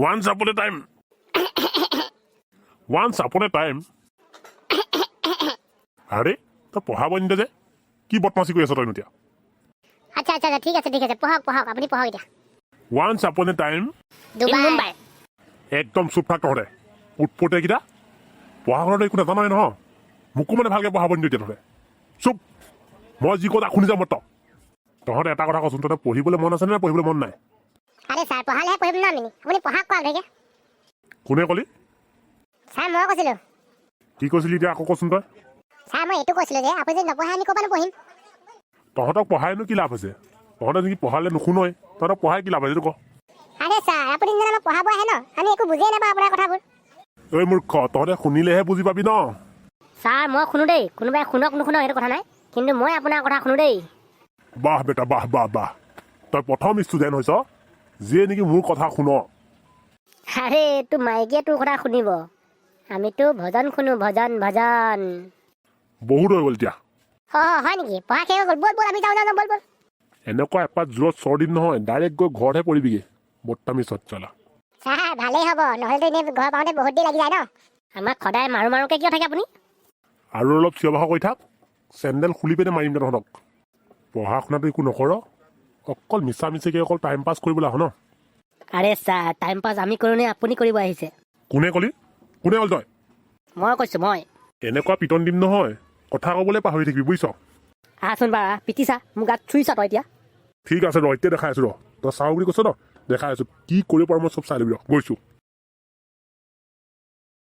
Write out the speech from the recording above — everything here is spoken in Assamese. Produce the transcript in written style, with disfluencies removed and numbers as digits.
Once upon a time. Once upon a time. আৰে তো পঢ়াব নিদে যে কি বদমাছি কৰি আছ তই এতিয়া আচ্ছা আচ্ছা ঠিক আছে পঢ়ক আপুনি পঢ়ক এতিয়া Once upon a time. Mumbai একদম চুপ থাক তহঁতে উৎপতে কেইটা পঢ়া শুনাটো একো নাজানাই নহয় মোকো মানে ভালকৈ পঢ়াব নিদিয়ে তহঁতে চুপ মই যি কথা শুনি যাম তহঁতে এটা কথা কচোন তহঁতে পঢ়িবলৈ মন আছে নে পঢ়িবলৈ মন নাই আরে স্যার পঢ়ালেহে পঢ়িম ন আমি আপুনি পঢ়াক কোৱা ভাগে কোনে ক'লি স্যার মই কৈছিলো কি কৈছিলি এতিয়া আকৌ কচোন তই স্যার মই এইটো কৈছিলো যে আপুনি যদি নপঢ়াই আমি ক'ৰপৰা পঢ়িম তহঁতক পঢ়াইনো কি লাভ হৈছে তহঁতে যদি পঢ়ালে নুশুনই তহঁতক পঢ়াই কি লাভ হৈছে এইটো ক আরে স্যার আপুনি যেন আমাক পঢ়াব আহে ন আমি একো বুজিয়ে নাপাওঁ আপোনাৰ কথাবোৰ ঐ মূৰ্খ তহঁতে শুনিলেহে বুজি পাবি ন স্যার মই শুনো দেই কোনোবাই শুনক নুশুনক সেইটো কথা নাই কিন্তু মই আপোনাৰ কথা শুনো দেই বাহ বেটা বাহ বাহ বাহ তই প্ৰথম ষ্টুডেণ্ট হৈছ যিয়ে নেকি মোৰ কথা শুন আৰে তোৰ মাইকীয়ে তোৰ কথা শুনিব আমিতো ভজন শুনো ভজন ভজন বহুত হৈ গ'ল এতিয়া হয় নেকি পঢ়া শেষ হৈ গ'ল বল আমি যাওঁ বল এনেকুৱা এপাত জোৰত চৰ দিম নহয় ডাইৰেক্ট গৈ ঘৰতহে পৰিবিগে বদতামি চলা স্যাৰ ভালেই হ'ব নহ'লেতো এনেই ঘৰ পাওঁতে বহুত দেৰি লাগি যায় ন আমাক সদায় মাৰোকে কিয় থাকে আপুনি আৰু অলপ চিঞৰ বাখৰ কৰি থাক চেণ্ডেল খুলি পিনে মাৰিম দে তহঁতক পঢ়া শুনাটো একো নকৰ অকল মিছা মিছিকৈ অকল টাইম পাছ কৰিবলৈ আহ ন আৰে স্যাৰ টাইম পাস আমি কৰো নে আপুনি কৰিব আহিছে কোনে ক'লি কোনে হ'ল তই মই কৈছো মই এনেকুৱা পিটন দিম নহয় কথা ক'বলৈ পাহৰি থাকিবি বুজিছ আহচোন বাৰা পিটিছা মোক গাত চুইছা তই এতিয়া ঠিক আছে ৰ এতিয়া দেখাই আছোঁ ৰ তই চাওঁ বুলি কৈছ ন দেখাই আছোঁ কি কৰিব পাৰোঁ মই চব চাই ল'বি ৰ গৈছোঁ